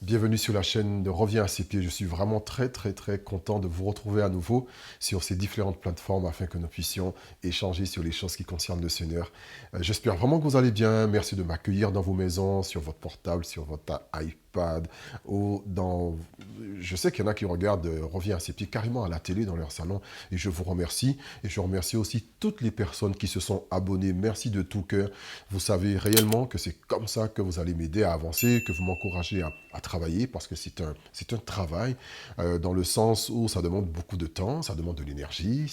Bienvenue sur la chaîne de Reviens à ses pieds. Je suis vraiment très content de vous retrouver à nouveau sur ces différentes plateformes afin que nous puissions échanger sur les choses qui concernent le Seigneur. J'espère vraiment que vous allez bien. Merci de m'accueillir dans vos maisons, sur votre portable, sur votre iPad ou dans... Je sais qu'il y en a qui regardent Reviens à ses pieds carrément à la télé dans leur salon et je vous remercie. Et je remercie aussi toutes les personnes qui se sont abonnées. Merci de tout cœur. Vous savez réellement que c'est comme ça que vous allez m'aider à avancer, que vous m'encouragez à travailler parce que c'est un travail dans le sens où ça demande beaucoup de temps, ça demande de l'énergie.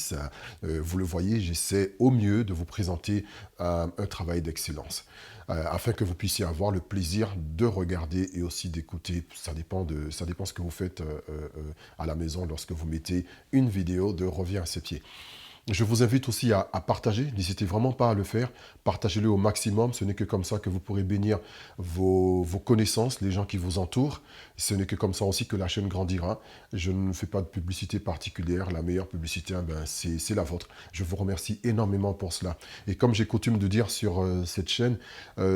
Vous le voyez, j'essaie au mieux de vous présenter un travail d'excellence afin que vous puissiez avoir le plaisir de regarder et aussi d'écouter. Ça dépend ce que vous faites à la maison lorsque vous mettez une vidéo de Reviens à ses pieds. Je vous invite aussi à partager, n'hésitez vraiment pas à le faire, partagez-le au maximum, ce n'est que comme ça que vous pourrez bénir vos connaissances, les gens qui vous entourent, ce n'est que comme ça aussi que la chaîne grandira. Je ne fais pas de publicité particulière, la meilleure publicité, c'est la vôtre. Je vous remercie énormément pour cela. Et comme j'ai coutume de dire sur cette chaîne,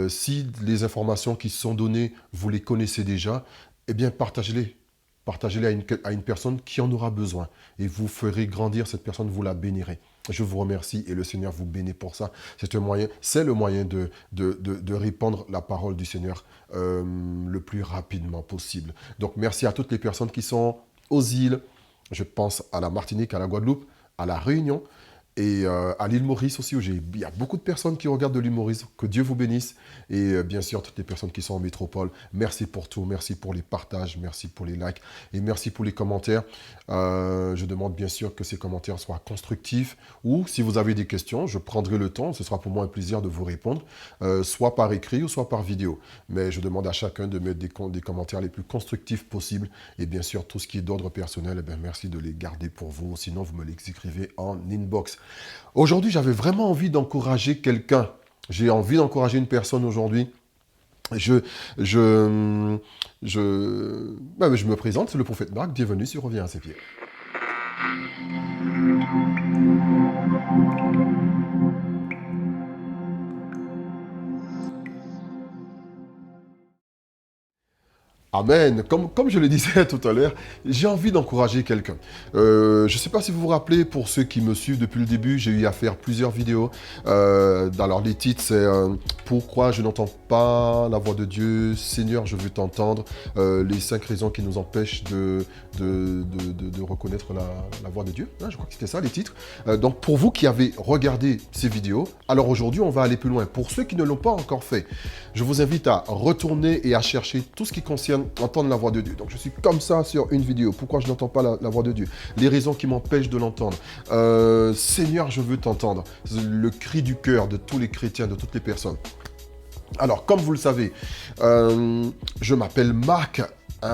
si les informations qui sont données, vous les connaissez déjà, eh bien partagez-les. Partagez-les à une personne qui en aura besoin. Et vous ferez grandir cette personne, vous la bénirez. Je vous remercie et le Seigneur vous bénit pour ça. C'est le moyen de répandre la parole du Seigneur le plus rapidement possible. Donc merci à toutes les personnes qui sont aux îles. Je pense à la Martinique, à la Guadeloupe, à la Réunion et à l'île Maurice aussi, où il y a beaucoup de personnes qui regardent de l'île Maurice. Que Dieu vous bénisse. Et bien sûr, toutes les personnes qui sont en métropole, merci pour tout. Merci pour les partages, merci pour les likes et merci pour les commentaires. Je demande bien sûr que ces commentaires soient constructifs ou si vous avez des questions, je prendrai le temps. Ce sera pour moi un plaisir de vous répondre, soit par écrit ou soit par vidéo. Mais je demande à chacun de mettre des commentaires les plus constructifs possibles. Et bien sûr, tout ce qui est d'ordre personnel, merci de les garder pour vous. Sinon, vous me les écrivez en inbox. Aujourd'hui, j'avais vraiment envie d'encourager quelqu'un. J'ai envie d'encourager une personne aujourd'hui. Je me présente, c'est le prophète Marc. Bienvenue sur Reviens à ses pieds. Amen. Comme je le disais tout à l'heure, j'ai envie d'encourager quelqu'un. Je ne sais pas si vous vous rappelez, pour ceux qui me suivent depuis le début, j'ai eu à faire plusieurs vidéos. Alors les titres, c'est Pourquoi je n'entends pas la voix de Dieu, Seigneur, je veux t'entendre, les 5 raisons qui nous empêchent de reconnaître la voix de Dieu. Je crois que c'était ça les titres. Donc pour vous qui avez regardé ces vidéos, alors aujourd'hui on va aller plus loin. Pour ceux qui ne l'ont pas encore fait, je vous invite à retourner et à chercher tout ce qui concerne entendre la voix de Dieu. Donc je suis comme ça sur une vidéo. Pourquoi je n'entends pas la voix de Dieu? Les raisons qui m'empêchent de l'entendre. Seigneur, je veux t'entendre. Le cri du cœur de tous les chrétiens, de toutes les personnes. Alors, comme vous le savez, je m'appelle Marc.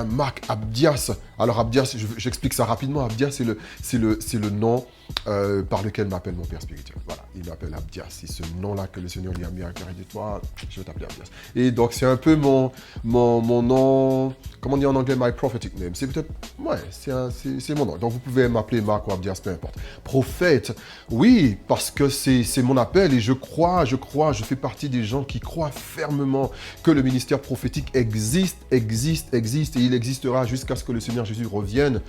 Marc Abdias. Alors Abdias, j'explique ça rapidement. Abdias, c'est le nom par lequel m'appelle mon père spirituel. Voilà, il m'appelle Abdias. C'est ce nom-là que le Seigneur lui a mis à cœur. Il dit, toi, je vais t'appeler Abdias. Et donc, c'est un peu mon nom, comment on dit en anglais, my prophetic name. C'est peut-être, ouais, c'est mon nom. Donc, vous pouvez m'appeler Marc ou Abdias, peu importe. Prophète, oui, parce que c'est mon appel et je fais partie des gens qui croient fermement que le ministère prophétique existe et il existera jusqu'à ce que le Seigneur Jésus revienne.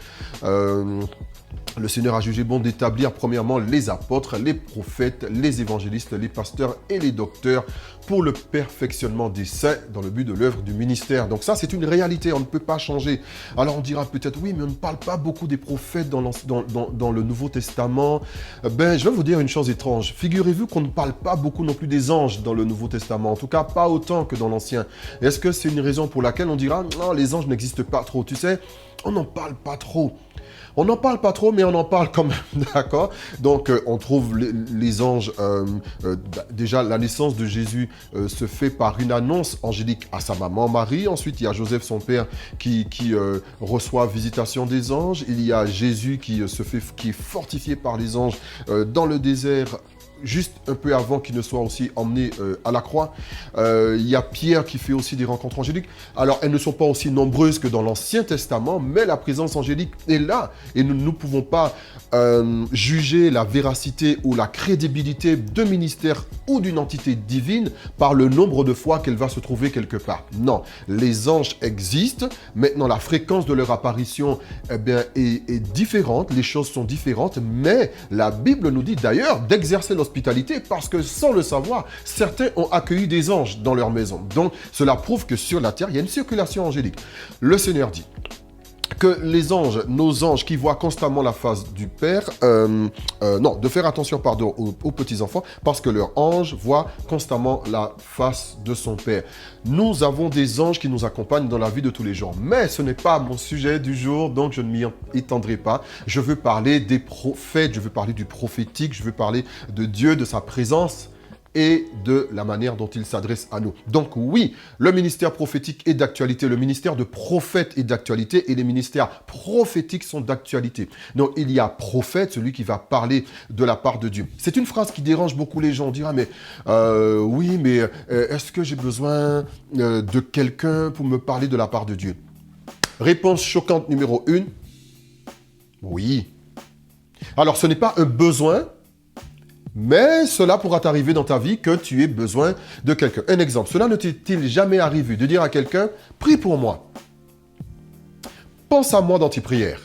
Le Seigneur a jugé bon d'établir premièrement les apôtres, les prophètes, les évangélistes, les pasteurs et les docteurs pour le perfectionnement des saints dans le but de l'œuvre du ministère. Donc ça, c'est une réalité, on ne peut pas changer. Alors on dira peut-être, oui, mais on ne parle pas beaucoup des prophètes dans le Nouveau Testament. Je vais vous dire une chose étrange. Figurez-vous qu'on ne parle pas beaucoup non plus des anges dans le Nouveau Testament, en tout cas pas autant que dans l'Ancien. Est-ce que c'est une raison pour laquelle on dira, non, les anges n'existent pas trop? Tu sais, on n'en parle pas trop. On n'en parle pas trop, mais on en parle quand même, d'accord? Donc, on trouve les anges, déjà, la naissance de Jésus se fait par une annonce angélique à sa maman Marie. Ensuite, il y a Joseph, son père, qui reçoit visitation des anges. Il y a Jésus qui est fortifié par les anges dans le désert juste un peu avant qu'il ne soit aussi emmené à la croix. Il y a Pierre qui fait aussi des rencontres angéliques. Alors, elles ne sont pas aussi nombreuses que dans l'Ancien Testament, mais la présence angélique est là. Et nous ne pouvons pas juger la véracité ou la crédibilité d'un ministère ou d'une entité divine par le nombre de fois qu'elle va se trouver quelque part. Non, les anges existent. Maintenant, la fréquence de leur apparition est différente. Les choses sont différentes, mais la Bible nous dit d'ailleurs d'exercer l'hospitalité parce que sans le savoir, certains ont accueilli des anges dans leur maison. Donc, cela prouve que sur la terre, il y a une circulation angélique. Le Seigneur dit que les anges, nos anges qui voient constamment la face du Père, de faire attention aux petits-enfants, parce que leur ange voit constamment la face de son Père. Nous avons des anges qui nous accompagnent dans la vie de tous les jours, mais ce n'est pas mon sujet du jour, donc je ne m'y étendrai pas. Je veux parler des prophètes, je veux parler du prophétique, je veux parler de Dieu, de sa présence, et de la manière dont il s'adresse à nous. Donc oui, le ministère prophétique est d'actualité, le ministère de prophète est d'actualité et les ministères prophétiques sont d'actualité. Donc il y a prophète, celui qui va parler de la part de Dieu. C'est une phrase qui dérange beaucoup les gens. On dira, mais oui, mais est-ce que j'ai besoin de quelqu'un pour me parler de la part de Dieu? Réponse choquante numéro 1, oui. Alors ce n'est pas un besoin, mais cela pourra t'arriver dans ta vie que tu aies besoin de quelqu'un. Un exemple, cela ne t'est-il jamais arrivé de dire à quelqu'un, prie pour moi. Pense à moi dans tes prières.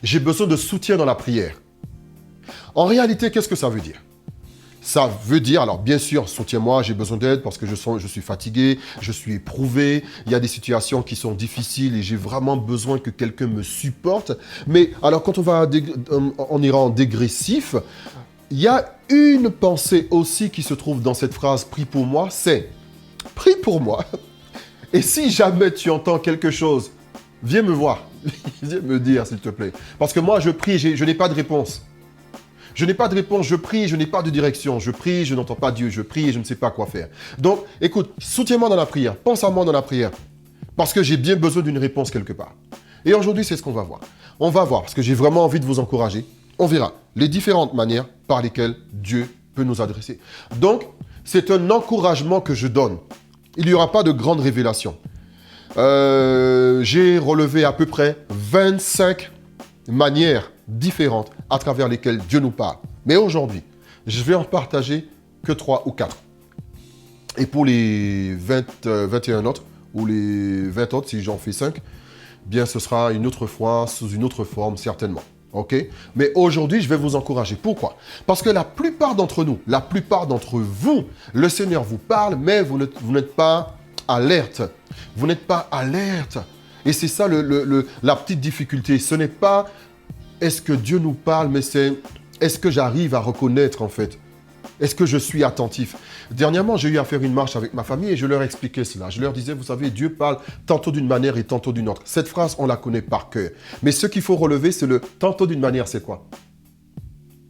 J'ai besoin de soutien dans la prière. En réalité, qu'est-ce que ça veut dire? Ça veut dire, alors bien sûr, soutiens-moi, j'ai besoin d'aide parce que je suis fatigué, je suis éprouvé, il y a des situations qui sont difficiles et j'ai vraiment besoin que quelqu'un me supporte. Mais alors quand on ira en dégressif, il y a une pensée aussi qui se trouve dans cette phrase « prie pour moi », c'est « prie pour moi ». Et si jamais tu entends quelque chose, viens me voir, viens me dire s'il te plaît. Parce que moi je prie, je n'ai pas de réponse. Je n'ai pas de réponse, je prie, je n'ai pas de direction. Je prie, je n'entends pas Dieu, je prie et je ne sais pas quoi faire. Donc écoute, soutiens-moi dans la prière, pense à moi dans la prière. Parce que j'ai bien besoin d'une réponse quelque part. Et aujourd'hui, c'est ce qu'on va voir. On va voir, parce que j'ai vraiment envie de vous encourager. On verra les différentes manières par lesquelles Dieu peut nous adresser. Donc, c'est un encouragement que je donne. Il n'y aura pas de grande révélation. J'ai relevé à peu près 25 manières différentes à travers lesquelles Dieu nous parle. Mais aujourd'hui, je vais en partager que 3 ou 4. Et pour les 21 autres, ou les 20 autres, si j'en fais 5, bien ce sera une autre fois, sous une autre forme, certainement. Ok? Mais aujourd'hui, je vais vous encourager. Pourquoi? Parce que la plupart d'entre nous, la plupart d'entre vous, le Seigneur vous parle, mais vous n'êtes pas alerte. Vous n'êtes pas alerte. Et c'est ça la petite difficulté. Ce n'est pas est-ce que Dieu nous parle, mais c'est est-ce que j'arrive à reconnaître en fait? Est-ce que je suis attentif? Dernièrement, j'ai eu à faire une marche avec ma famille et je leur expliquais cela. Je leur disais, vous savez, Dieu parle tantôt d'une manière et tantôt d'une autre. Cette phrase, on la connaît par cœur. Mais ce qu'il faut relever, c'est le tantôt d'une manière, c'est quoi?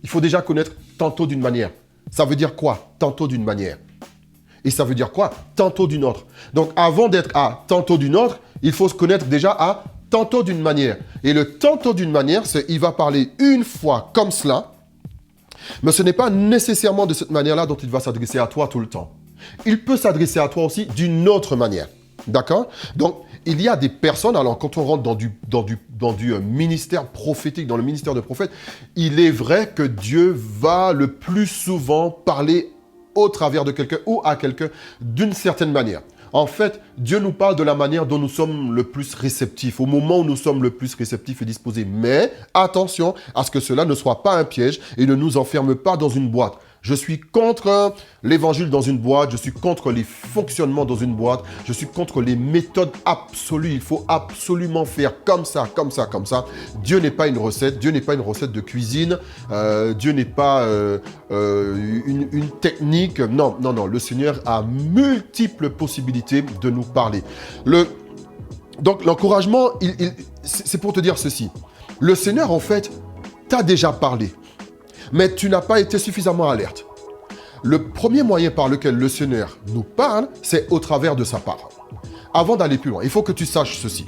Il faut déjà connaître tantôt d'une manière. Ça veut dire quoi? Tantôt d'une manière. Et ça veut dire quoi? Tantôt d'une autre. Donc, avant d'être à tantôt d'une autre, il faut se connaître déjà à tantôt d'une manière. Et le tantôt d'une manière, c'est il va parler une fois comme cela. Mais ce n'est pas nécessairement de cette manière-là dont il va s'adresser à toi tout le temps. Il peut s'adresser à toi aussi d'une autre manière. D'accord? Donc, il y a des personnes, alors quand on rentre dans du ministère prophétique, dans le ministère de prophète, il est vrai que Dieu va le plus souvent parler au travers de quelqu'un ou à quelqu'un d'une certaine manière. En fait, Dieu nous parle de la manière dont nous sommes le plus réceptifs, au moment où nous sommes le plus réceptifs et disposés. Mais attention à ce que cela ne soit pas un piège et ne nous enferme pas dans une boîte. Je suis contre l'évangile dans une boîte, je suis contre les fonctionnements dans une boîte, je suis contre les méthodes absolues. Il faut absolument faire comme ça, comme ça, comme ça. Dieu n'est pas une recette, Dieu n'est pas une recette de cuisine, Dieu n'est pas une technique. Non, non, non, le Seigneur a multiples possibilités de nous parler. Donc l'encouragement, c'est pour te dire ceci. Le Seigneur, en fait, t'a déjà parlé. Mais tu n'as pas été suffisamment alerte. Le premier moyen par lequel le Seigneur nous parle, c'est au travers de sa parole. Avant d'aller plus loin, il faut que tu saches ceci.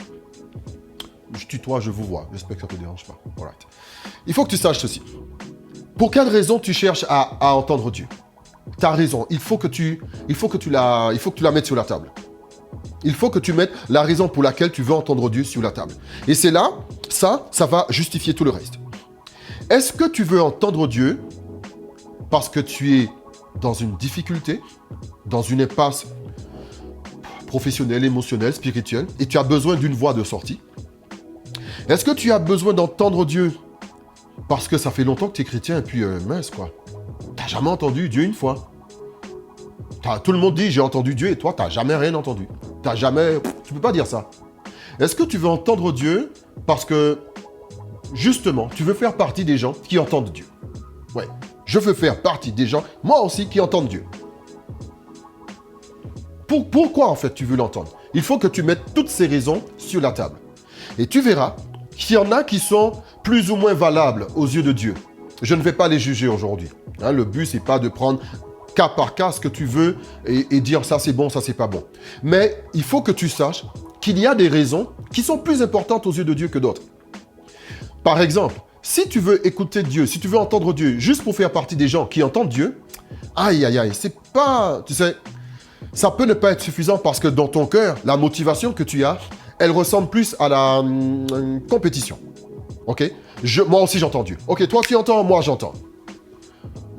Je tutoie, je vous vois. J'espère que ça ne te dérange pas. Alright. Il faut que tu saches ceci. Pour quelle raison tu cherches à entendre Dieu? Tu as raison, il faut que tu la mettes sur la table. Il faut que tu mettes la raison pour laquelle tu veux entendre Dieu sur la table. Et c'est là, ça va justifier tout le reste. Est-ce que tu veux entendre Dieu parce que tu es dans une difficulté, dans une impasse professionnelle, émotionnelle, spirituelle, et tu as besoin d'une voie de sortie? Est-ce que tu as besoin d'entendre Dieu parce que ça fait longtemps que tu es chrétien et puis mince quoi, tu n'as jamais entendu Dieu une fois? Tout le monde dit j'ai entendu Dieu et toi tu n'as jamais rien entendu. Tu peux pas dire ça. Est-ce que tu veux entendre Dieu parce que justement tu veux faire partie des gens qui entendent Dieu? Ouais, je veux faire partie des gens, moi aussi, qui entendent Dieu. Pourquoi en fait tu veux l'entendre? Il faut que tu mettes toutes ces raisons sur la table. Et tu verras qu'il y en a qui sont plus ou moins valables aux yeux de Dieu. Je ne vais pas les juger aujourd'hui. Le but, c'est pas de prendre cas par cas ce que tu veux et dire ça c'est bon, ça c'est pas bon. Mais il faut que tu saches qu'il y a des raisons qui sont plus importantes aux yeux de Dieu que d'autres. Par exemple, si tu veux écouter Dieu, si tu veux entendre Dieu juste pour faire partie des gens qui entendent Dieu, aïe, c'est pas, tu sais, ça peut ne pas être suffisant parce que dans ton cœur, la motivation que tu as, elle ressemble plus à la compétition. Ok? Moi aussi j'entends Dieu. Ok, toi tu entends, moi j'entends.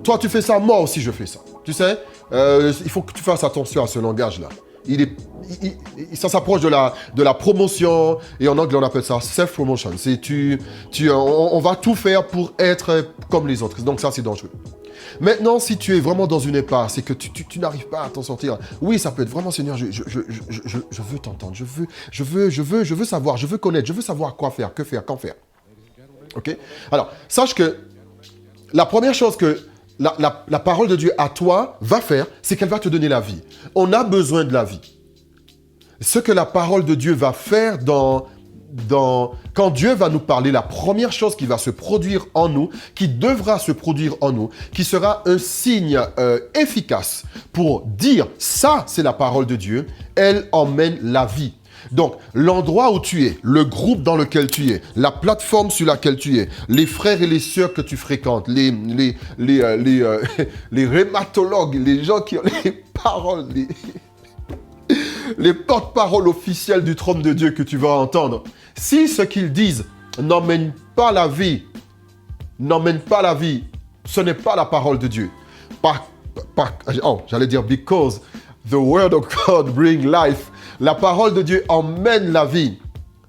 Toi tu fais ça, moi aussi je fais ça. Tu sais, il faut que tu fasses attention à ce langage-là. Ça s'approche de la promotion, et en anglais on appelle ça self-promotion. On va tout faire pour être comme les autres. Donc ça c'est dangereux. Maintenant, si tu es vraiment dans une impasse et que tu n'arrives pas à t'en sortir, oui, ça peut être vraiment, Seigneur, je veux t'entendre, je veux savoir, je veux connaître, je veux savoir quoi faire, que faire, quand faire. Ok? Alors, sache que la première chose que la parole de Dieu à toi va faire, c'est qu'elle va te donner la vie. On a besoin de la vie. Ce que la parole de Dieu va faire quand Dieu va nous parler, la première chose qui va se produire en nous, qui devra se produire en nous, qui sera un signe efficace pour dire ça, c'est la parole de Dieu, elle emmène la vie. Donc, l'endroit où tu es, le groupe dans lequel tu es, la plateforme sur laquelle tu es, les frères et les sœurs que tu fréquentes, les rhumatologues, les gens qui ont les paroles, les porte-paroles officiels du trône de Dieu que tu vas entendre, si ce qu'ils disent n'emmène pas la vie, ce n'est pas la parole de Dieu. J'allais dire because the word of God bring life. La parole de Dieu emmène la vie.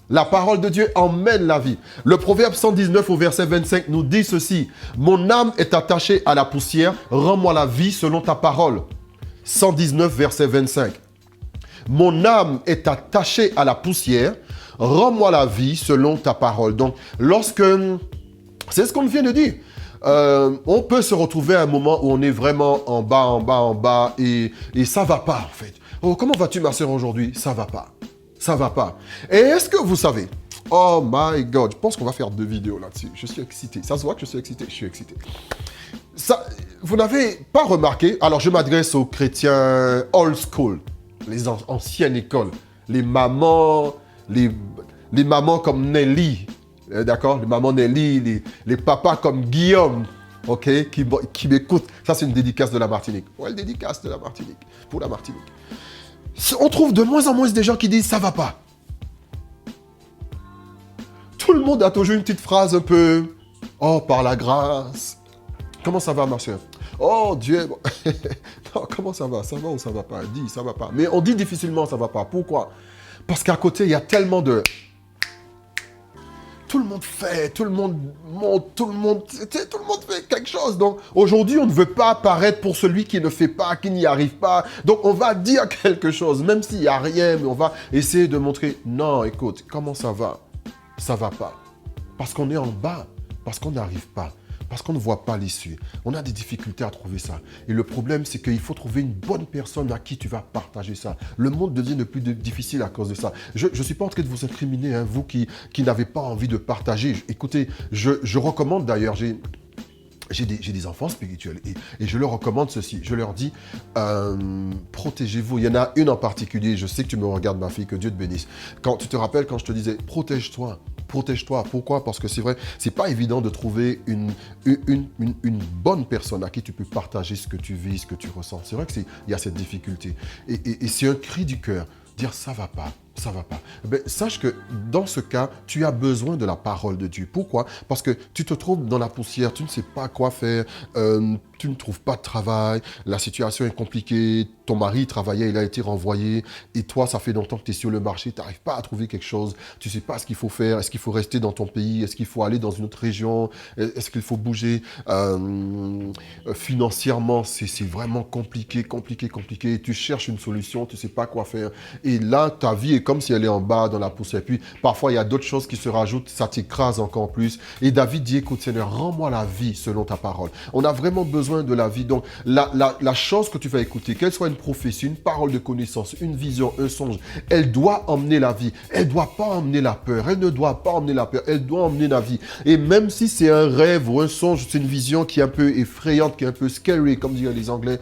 La parole de Dieu emmène la vie. Le proverbe 119 au verset 25 nous dit ceci. Mon âme est attachée à la poussière, rends-moi la vie selon ta parole. 119 verset 25. Mon âme est attachée à la poussière, rends-moi la vie selon ta parole. Donc, c'est ce qu'on vient de dire. On peut se retrouver à un moment où on est vraiment en bas, et ça va pas en fait. Oh, comment vas-tu ma soeur aujourd'hui? Ça va pas. Et est-ce que vous savez? Oh my God, je pense qu'on va faire 2 vidéos là-dessus. Je suis excité. Ça se voit que je suis excité? Je suis excité. Ça, vous n'avez pas remarqué? Alors, je m'adresse aux chrétiens old school, les anciennes écoles, les mamans comme Nelly, d'accord? Les mamans Nelly, les papas comme Guillaume, ok? Qui m'écoutent. Ça, c'est une dédicace de la Martinique. Ouais, une dédicace de la Martinique, pour la Martinique. On trouve de moins en moins des gens qui disent « ça va pas ». Tout le monde a toujours une petite phrase un peu « oh, par la grâce ». Comment ça va, ma soeur? Oh, Dieu. Non, comment ça va? Ça va ou ça va pas? Dis, ça va pas. Mais on dit difficilement ça va pas. Pourquoi? Parce qu'à côté, il y a tellement de... Tout le monde fait, tout le monde monte, tout le monde fait quelque chose. Donc, aujourd'hui, on ne veut pas apparaître pour celui qui ne fait pas, qui n'y arrive pas. Donc, on va dire quelque chose, même s'il n'y a rien, mais on va essayer de montrer, non, écoute, comment ça va? Ça va pas. Parce qu'on est en bas, parce qu'on n'arrive pas. Parce qu'on ne voit pas l'issue. On a des difficultés à trouver ça. Et le problème, c'est qu'il faut trouver une bonne personne à qui tu vas partager ça. Le monde devient de plus difficile à cause de ça. Je ne suis pas en train de vous incriminer, hein, vous qui n'avez pas envie de partager. Écoutez, je recommande d'ailleurs, j'ai des enfants spirituels et je leur recommande ceci. Je leur dis, protégez-vous. Il y en a une en particulier, je sais que tu me regardes, ma fille, que Dieu te bénisse. Tu te rappelles quand je te disais, protège-toi. Protège-toi. Pourquoi? Parce que c'est vrai, c'est pas évident de trouver une bonne personne à qui tu peux partager ce que tu vis, ce que tu ressens. C'est vrai qu'il y a cette difficulté. Et c'est un cri du cœur. Dire ça va pas, ça va pas. Ben, sache que dans ce cas, tu as besoin de la parole de Dieu. Pourquoi? Parce que tu te trouves dans la poussière, tu ne sais pas quoi faire, tu ne trouves pas de travail, la situation est compliquée, ton mari travaillait, il a été renvoyé, et toi, ça fait longtemps que tu es sur le marché, tu n'arrives pas à trouver quelque chose, tu ne sais pas ce qu'il faut faire, est-ce qu'il faut rester dans ton pays, est-ce qu'il faut aller dans une autre région, est-ce qu'il faut bouger financièrement, c'est vraiment compliqué, tu cherches une solution, tu ne sais pas quoi faire, et là, ta vie est comme si elle est en bas dans la poussière, puis parfois, il y a d'autres choses qui se rajoutent, ça t'écrase encore plus, et David dit, écoute Seigneur, rends-moi la vie selon ta parole. On a vraiment besoin de la vie. Donc, la chose que tu vas écouter, qu'elle soit une prophétie, une parole de connaissance, une vision, un songe, elle doit emmener la vie. Elle ne doit pas emmener la peur. Elle ne doit pas emmener la peur. Elle doit emmener la vie. Et même si c'est un rêve ou un songe, c'est une vision qui est un peu effrayante, qui est un peu scary, comme diraient les Anglais,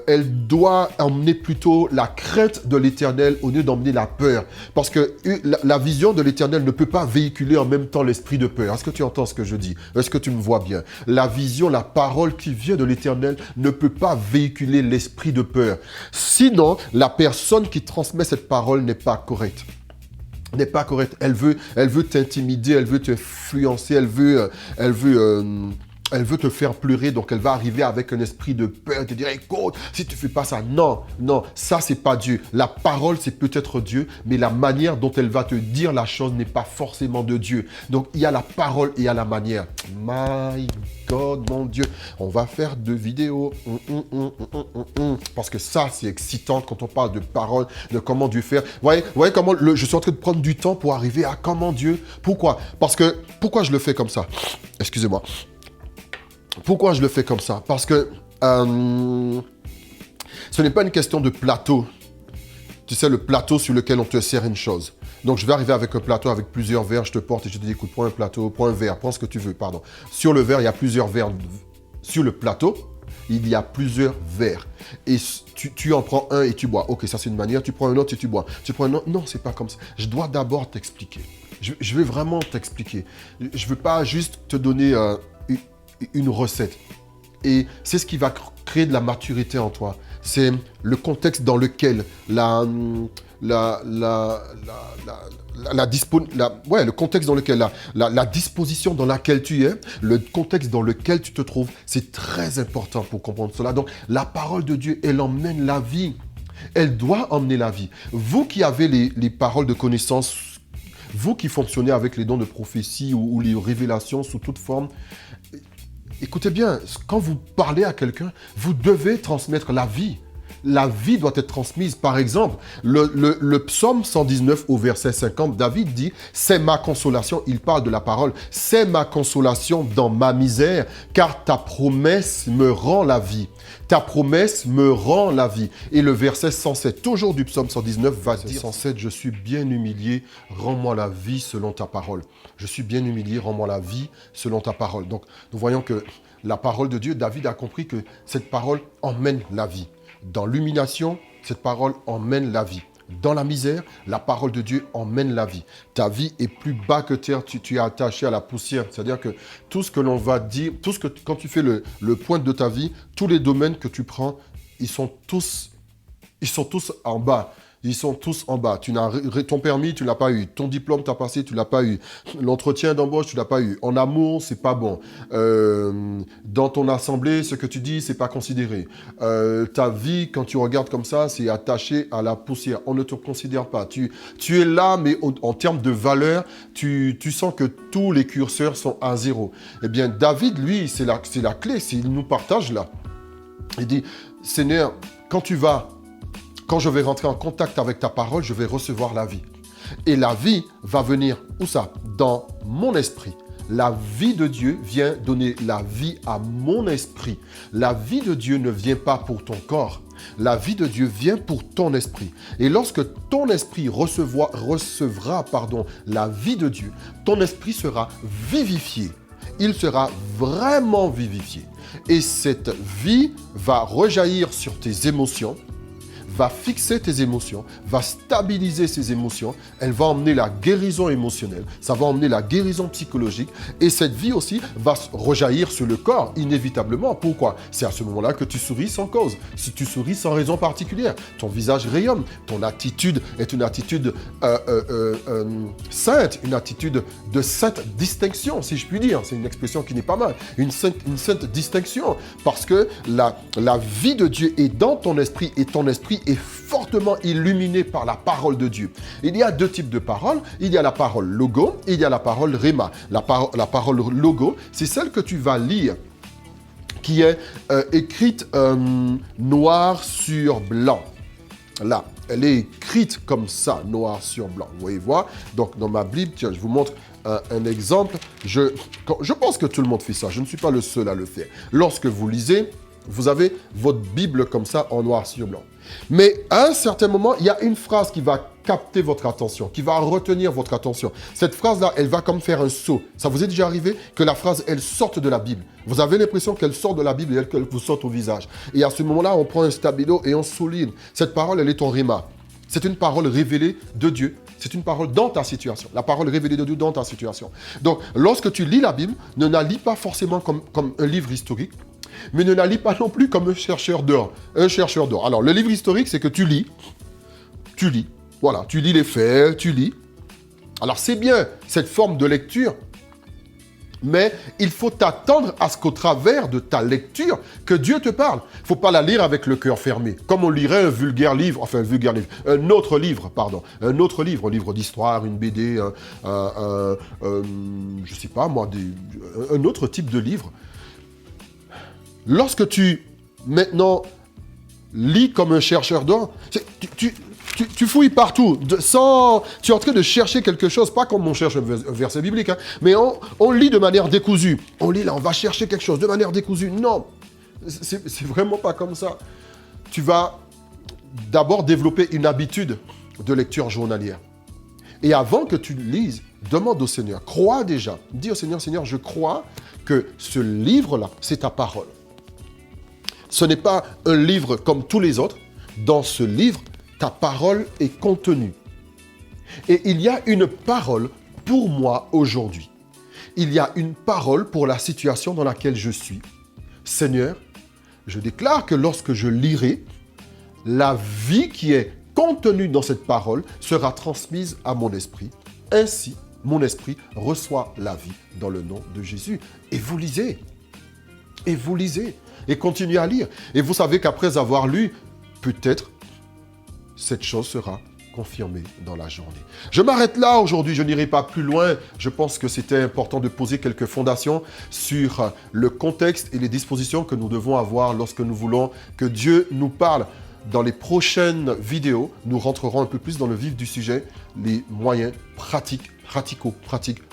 elle doit emmener plutôt la crainte de l'Éternel au lieu d'emmener la peur. Parce que la vision de l'Éternel ne peut pas véhiculer en même temps l'esprit de peur. Est-ce que tu entends ce que je dis? Est-ce que tu me vois bien? La vision, la parole qui vient de l'Éternel ne peut pas véhiculer l'esprit de peur. Sinon, la personne qui transmet cette parole n'est pas correcte. N'est pas correcte. Elle veut t'intimider, elle veut t'influencer, elle veut te faire pleurer, donc elle va arriver avec un esprit de peur, te dire, écoute, si tu fais pas ça, non, ça c'est pas Dieu. La parole c'est peut-être Dieu, mais la manière dont elle va te dire la chose n'est pas forcément de Dieu. Donc il y a la parole et il y a la manière. My God, mon Dieu, on va faire 2 vidéos, parce que ça c'est excitant quand on parle de parole, de comment Dieu fait. Vous voyez comment je suis en train de prendre du temps pour arriver à comment Dieu. Pourquoi? Pourquoi je le fais comme ça? Excusez-moi. Pourquoi je le fais comme ça? Parce que ce n'est pas une question de plateau. Tu sais, le plateau sur lequel on te sert une chose. Donc, je vais arriver avec un plateau avec plusieurs verres, je te porte et je te dis, écoute, prends un plateau, prends un verre, prends ce que tu veux, pardon. Sur le verre, il y a plusieurs verres. Sur le plateau, il y a plusieurs verres. Et tu en prends un et tu bois. Ok, ça c'est une manière. Tu prends un autre et tu bois. Tu prends un autre. Non, c'est pas comme ça. Je dois d'abord t'expliquer. Je vais vraiment t'expliquer. Je ne veux pas juste te donner une recette. Et c'est ce qui va créer de la maturité en toi. C'est le contexte dans lequel le contexte dans lequel la disposition dans laquelle tu es, le contexte dans lequel tu te trouves, c'est très important pour comprendre cela. Donc, la parole de Dieu, elle emmène la vie. Elle doit emmener la vie. Vous qui avez les paroles de connaissance, vous qui fonctionnez avec les dons de prophétie ou les révélations sous toute forme, écoutez bien, quand vous parlez à quelqu'un, vous devez transmettre la vie. La vie doit être transmise. Par exemple, le psaume 119 au verset 50, David dit « C'est ma consolation », il parle de la parole, « C'est ma consolation dans ma misère, car ta promesse me rend la vie. Ta promesse me rend la vie. » Et le verset 107, toujours du psaume 119, va dire « 107, je suis bien humilié, rends-moi la vie selon ta parole. » Je suis bien humilié, rends-moi la vie selon ta parole. Donc, nous voyons que la parole de Dieu, David a compris que cette parole emmène la vie. Dans l'humiliation, cette parole emmène la vie. Dans la misère, la parole de Dieu emmène la vie. Ta vie est plus bas que terre, tu es attaché à la poussière. C'est-à-dire que tout ce que l'on va dire, quand tu fais le point de ta vie, tous les domaines que tu prends, ils sont tous en bas. Ils sont tous en bas. Ton permis, tu ne l'as pas eu. Ton diplôme, tu as passé, tu ne l'as pas eu. L'entretien d'embauche, tu ne l'as pas eu. En amour, c'est pas bon. Dans ton assemblée, ce que tu dis, c'est pas considéré. Ta vie, quand tu regardes comme ça, c'est attaché à la poussière. On ne te considère pas. Tu es là, mais en termes de valeur, tu sens que tous les curseurs sont à zéro. Eh bien, David, lui, c'est la clé. Il nous partage là. Il dit, Seigneur, quand je vais rentrer en contact avec ta parole, je vais recevoir la vie. Et la vie va venir, où ça? Dans mon esprit. La vie de Dieu vient donner la vie à mon esprit. La vie de Dieu ne vient pas pour ton corps. La vie de Dieu vient pour ton esprit. Et lorsque ton esprit recevra la vie de Dieu, ton esprit sera vivifié. Il sera vraiment vivifié. Et cette vie va rejaillir sur tes émotions, va fixer tes émotions, va stabiliser ces émotions, elle va emmener la guérison émotionnelle, ça va emmener la guérison psychologique et cette vie aussi va rejaillir sur le corps inévitablement. Pourquoi? C'est à ce moment-là que tu souris sans cause. Si tu souris sans raison particulière, ton visage rayonne, ton attitude est une attitude sainte, une attitude de sainte distinction, si je puis dire. C'est une expression qui n'est pas mal. Une sainte distinction, parce que la vie de Dieu est dans ton esprit et ton esprit est fortement illuminé par la parole de Dieu. Il y a deux types de paroles. Il y a la parole logo et il y a la parole rhéma. La parole logo, c'est celle que tu vas lire, qui est écrite noir sur blanc. Là, elle est écrite comme ça, noir sur blanc. Vous voyez voir? Donc, dans ma Bible, tiens, je vous montre un exemple. Je pense que tout le monde fait ça. Je ne suis pas le seul à le faire. Lorsque vous lisez, vous avez votre Bible comme ça, en noir sur blanc. Mais à un certain moment, il y a une phrase qui va capter votre attention, qui va retenir votre attention. Cette phrase-là, elle va comme faire un saut. Ça vous est déjà arrivé que la phrase, elle sorte de la Bible? Vous avez l'impression qu'elle sort de la Bible et qu'elle vous saute au visage. Et à ce moment-là, on prend un stabilo et on souligne. Cette parole, elle est ton rhéma. C'est une parole révélée de Dieu. C'est une parole dans ta situation. La parole révélée de Dieu dans ta situation. Donc, lorsque tu lis la Bible, ne la lis pas forcément comme un livre historique, mais ne la lis pas non plus comme un chercheur d'or. Un chercheur d'or. Alors, le livre historique, c'est que tu lis. Voilà, tu lis les faits, tu lis. Alors, c'est bien cette forme de lecture, mais il faut t'attendre à ce qu'au travers de ta lecture, que Dieu te parle. Il ne faut pas la lire avec le cœur fermé, comme on lirait un vulgaire livre, un autre livre, un livre d'histoire, une BD, je ne sais pas moi, un autre type de livre. Lorsque tu, maintenant, lis comme un chercheur d'or, tu fouilles partout, tu es en train de chercher quelque chose, pas comme on cherche un verset biblique, hein, mais on lit de manière décousue. On lit là, on va chercher quelque chose de manière décousue. Non, c'est vraiment pas comme ça. Tu vas d'abord développer une habitude de lecture journalière. Et avant que tu lises, demande au Seigneur, crois déjà, dis au Seigneur, Seigneur, je crois que ce livre-là, c'est ta parole. Ce n'est pas un livre comme tous les autres. Dans ce livre, ta parole est contenue. Et il y a une parole pour moi aujourd'hui. Il y a une parole pour la situation dans laquelle je suis. Seigneur, je déclare que lorsque je lirai, la vie qui est contenue dans cette parole sera transmise à mon esprit. Ainsi, mon esprit reçoit la vie dans le nom de Jésus. Et vous lisez. Et vous lisez. Et continuez à lire. Et vous savez qu'après avoir lu, peut-être, cette chose sera confirmée dans la journée. Je m'arrête là aujourd'hui, je n'irai pas plus loin. Je pense que c'était important de poser quelques fondations sur le contexte et les dispositions que nous devons avoir lorsque nous voulons que Dieu nous parle. Dans les prochaines vidéos, nous rentrerons un peu plus dans le vif du sujet, les moyens pratiques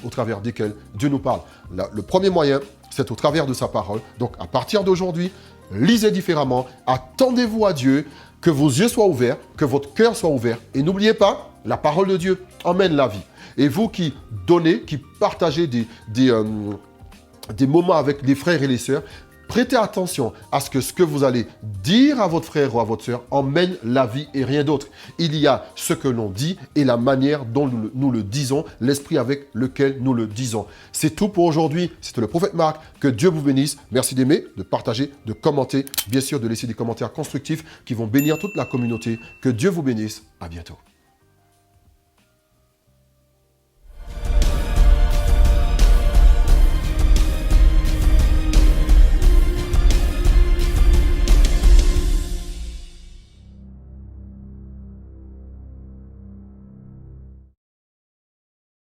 au travers desquels Dieu nous parle. Le premier moyen, c'est au travers de sa parole. Donc, à partir d'aujourd'hui, lisez différemment, attendez-vous à Dieu, que vos yeux soient ouverts, que votre cœur soit ouvert. Et n'oubliez pas, la parole de Dieu emmène la vie. Et vous qui donnez, qui partagez des moments avec les frères et les sœurs, prêtez attention à ce que vous allez dire à votre frère ou à votre sœur emmène la vie et rien d'autre. Il y a ce que l'on dit et la manière dont nous le disons, l'esprit avec lequel nous le disons. C'est tout pour aujourd'hui. C'était le prophète Marc. Que Dieu vous bénisse. Merci d'aimer, de partager, de commenter. Bien sûr, de laisser des commentaires constructifs qui vont bénir toute la communauté. Que Dieu vous bénisse. À bientôt.